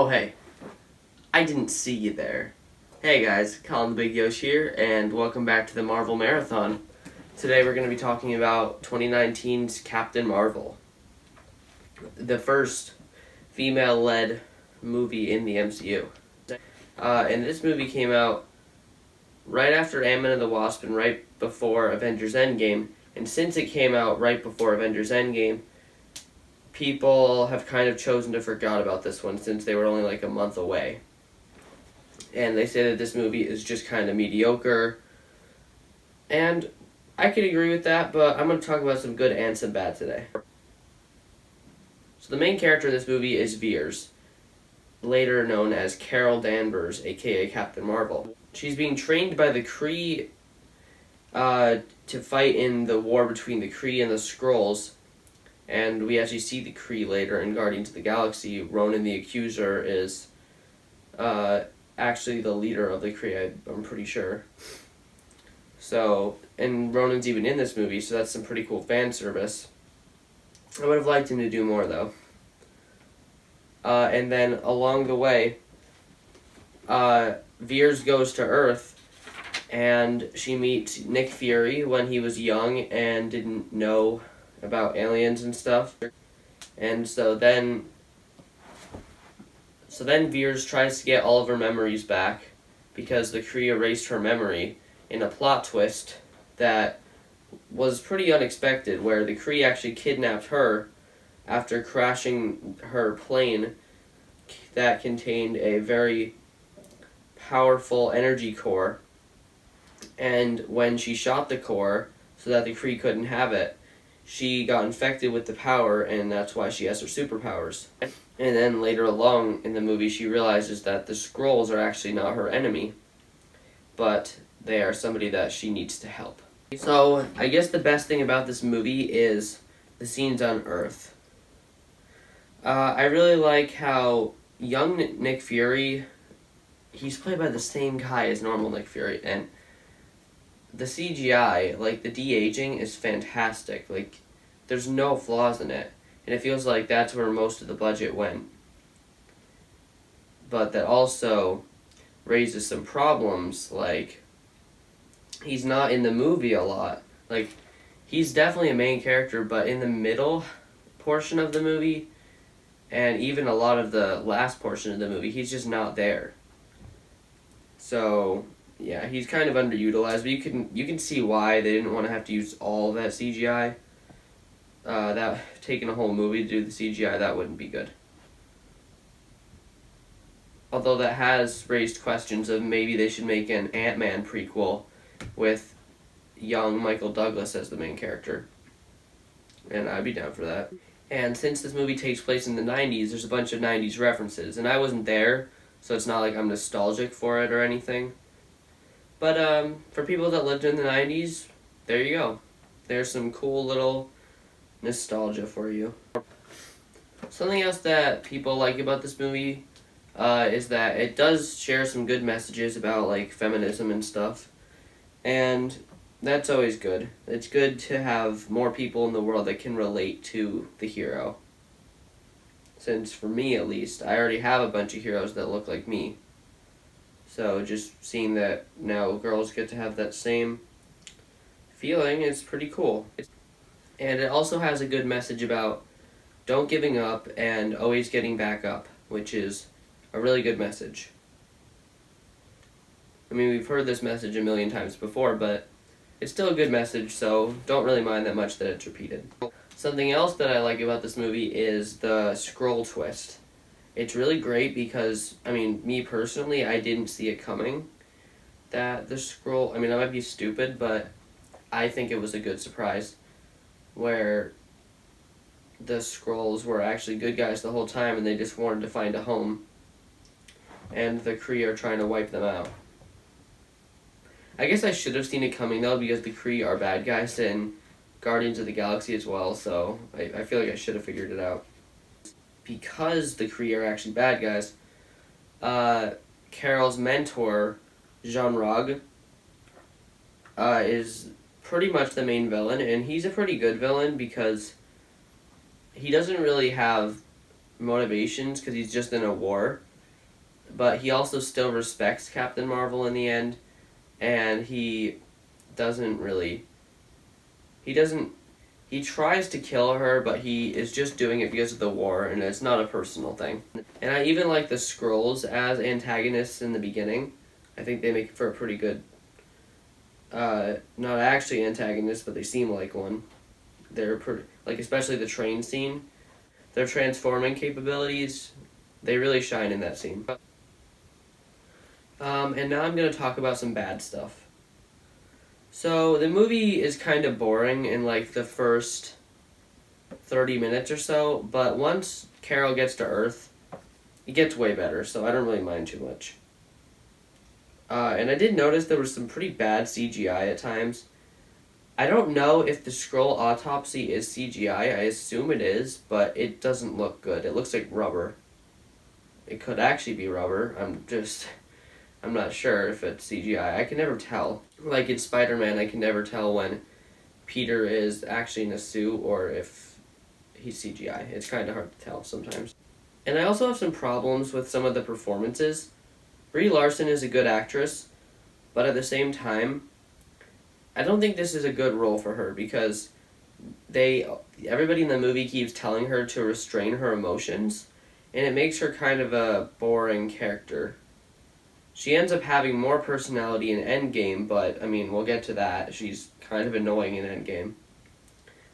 Oh, hey, I didn't see you there. Hey guys, Colin the Big Yosh here, and welcome back to the Marvel Marathon. Today we're going to be talking about 2019's Captain Marvel, the first female-led movie in the MCU. And this movie came out right after Ant-Man and the Wasp and right before Avengers Endgame, and since it came out right before Avengers Endgame, people have kind of chosen to forget about this one since they were only like a month away. And they say that this movie is just kind of mediocre. And I could agree with that, but I'm going to talk about some good and some bad today. So the main character in this movie is Vers, later known as Carol Danvers, aka Captain Marvel. She's being trained by the Kree to fight in the war between the Kree and the Skrulls. And we actually see the Kree later in Guardians of the Galaxy. Ronan the Accuser is actually the leader of the Kree, I'm pretty sure. So, and Ronan's even in this movie, so that's some pretty cool fan service. I would have liked him to do more, though. And then along the way, Vers goes to Earth, and she meets Nick Fury when he was young and didn't know about aliens and stuff. And so then Vers tries to get all of her memories back because the Kree erased her memory in a plot twist that was pretty unexpected, where the Kree actually kidnapped her after crashing her plane that contained a very powerful energy core. And when she shot the core so that the Kree couldn't have it, she got infected with the power, and that's why she has her superpowers. And then later along in the movie, she realizes that the Skrulls are actually not her enemy, but they are somebody that she needs to help. So, I guess the best thing about this movie is the scenes on Earth. I really like how young Nick Fury, he's played by the same guy as normal Nick Fury, and the CGI, like the de-aging, is fantastic. Like, there's no flaws in it, and it feels like that's where most of the budget went. But that also raises some problems, like, he's not in the movie a lot. Like, he's definitely a main character, but in the middle portion of the movie, and even a lot of the last portion of the movie, he's just not there. So, yeah, he's kind of underutilized, but you can see why they didn't want to have to use all that CGI. That taking a whole movie to do the CGI, that wouldn't be good. Although that has raised questions of maybe they should make an Ant-Man prequel with young Michael Douglas as the main character. And I'd be down for that. And since this movie takes place in the 90s, there's a bunch of 90s references. And I wasn't there, so it's not like I'm nostalgic for it or anything. But for people that lived in the 90s, there you go. There's some cool little nostalgia for you. Something else that people like about this movie is that it does share some good messages about like feminism and stuff. And that's always good. It's good to have more people in the world that can relate to the hero. Since for me at least, I already have a bunch of heroes that look like me. So just seeing that now girls get to have that same feeling is pretty cool. And it also has a good message about don't giving up and always getting back up, which is a really good message. I mean, we've heard this message a million times before, but it's still a good message, so don't really mind that much that it's repeated. Something else that I like about this movie is the Skrull twist. It's really great because, I mean, me personally, I didn't see it coming. That the Skrull, I mean, I might be stupid, but I think it was a good surprise. Where the Skrulls were actually good guys the whole time and they just wanted to find a home. And the Kree are trying to wipe them out. I guess I should have seen it coming though, because the Kree are bad guys in Guardians of the Galaxy as well, so I feel like I should have figured it out. Because the Kree are actually bad guys, Carol's mentor, Jean-Rog, is pretty much the main villain, and he's a pretty good villain because he doesn't really have motivations because he's just in a war. but he also still respects Captain Marvel in the end, and doesn't really he doesn't he tries to kill her, but he is just doing it because of the war, and it's not a personal thing. And I even like the Skrulls as antagonists in the beginning. I think they make for a pretty good, not actually antagonists, but they seem like one. They're pretty, like, especially the train scene. Their transforming capabilities, they really shine in that scene. And now I'm going to talk about some bad stuff. So the movie is kind of boring in like the first 30 minutes or so, but once Carol gets to Earth, it gets way better, so I don't really mind too much. And I did notice there was some pretty bad CGI at times. I don't know if the Skrull autopsy is CGI. I assume it is, but it doesn't look good. It looks like rubber. It could actually be rubber. I'm not sure if it's CGI. I can never tell. Like in Spider-Man, I can never tell when Peter is actually in a suit or if he's CGI. It's kind of hard to tell sometimes. And I also have some problems with some of the performances. Brie Larson is a good actress, but at the same time, I don't think this is a good role for her because everybody in the movie keeps telling her to restrain her emotions, and it makes her kind of a boring character. She ends up having more personality in Endgame, but, I mean, we'll get to that. She's kind of annoying in Endgame.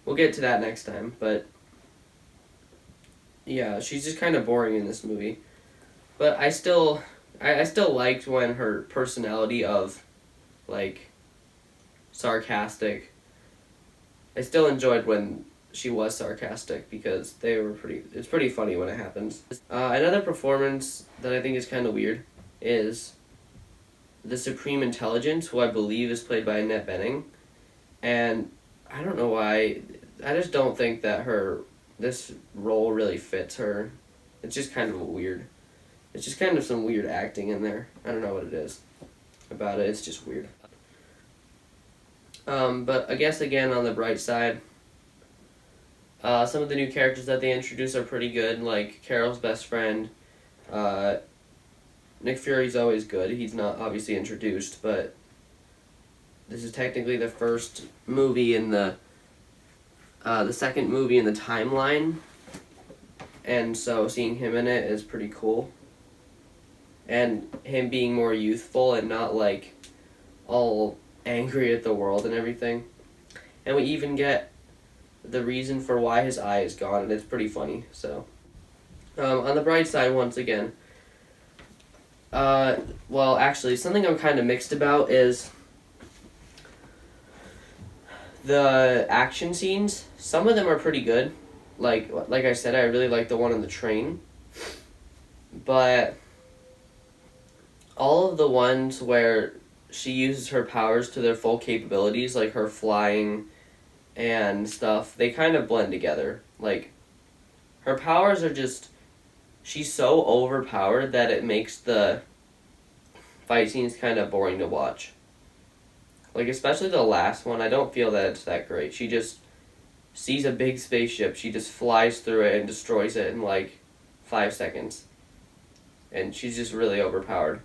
We'll get to that next time, but yeah, she's just kind of boring in this movie. But I still liked when her personality of, like, sarcastic. I still enjoyed when she was sarcastic because it's pretty funny when it happens. Another performance that I think is kind of weird is the Supreme Intelligence, who I believe is played by Annette Bening, and I don't know why. I just don't think that this role really fits her. It's just kind of weird. It's just kind of some weird acting in there. I don't know what it is about it. It's just weird. But I guess again on the bright side, some of the new characters that they introduce are pretty good, like Carol's best friend. Nick Fury's always good. He's not obviously introduced, but this is technically the first movie in the second movie in the timeline, and so seeing him in it is pretty cool. And him being more youthful and not like all angry at the world and everything. And we even get the reason for why his eye is gone, and it's pretty funny. So, on the bright side, once again, well, actually, something I'm kind of mixed about is the action scenes. Some of them are pretty good. Like I said, I really like the one on the train. But all of the ones where she uses her powers to their full capabilities, like her flying and stuff, they kind of blend together. Like, her powers are just... She's so overpowered that it makes the fight scenes kind of boring to watch. Like, especially the last one, I don't feel that it's that great. She just sees a big spaceship, she just flies through it and destroys it in, like, 5 seconds. And she's just really overpowered.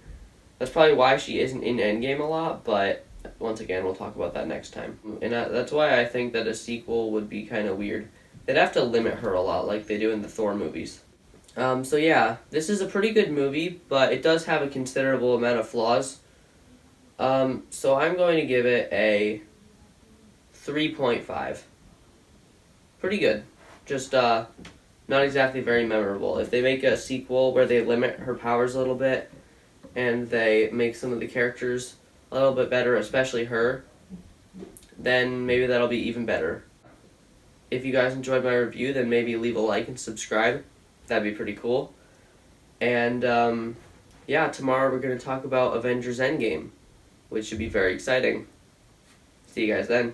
That's probably why she isn't in Endgame a lot, but once again, we'll talk about that next time. And that's why I think that a sequel would be kind of weird. They'd have to limit her a lot like they do in the Thor movies. So yeah, this is a pretty good movie, but it does have a considerable amount of flaws. So I'm going to give it a 3.5. Pretty good. Just, not exactly very memorable. If they make a sequel where they limit her powers a little bit, and they make some of the characters a little bit better, especially her, then maybe that'll be even better. If you guys enjoyed my review, then maybe leave a like and subscribe. That'd be pretty cool. And, yeah, tomorrow we're going to talk about Avengers Endgame, which should be very exciting. See you guys then.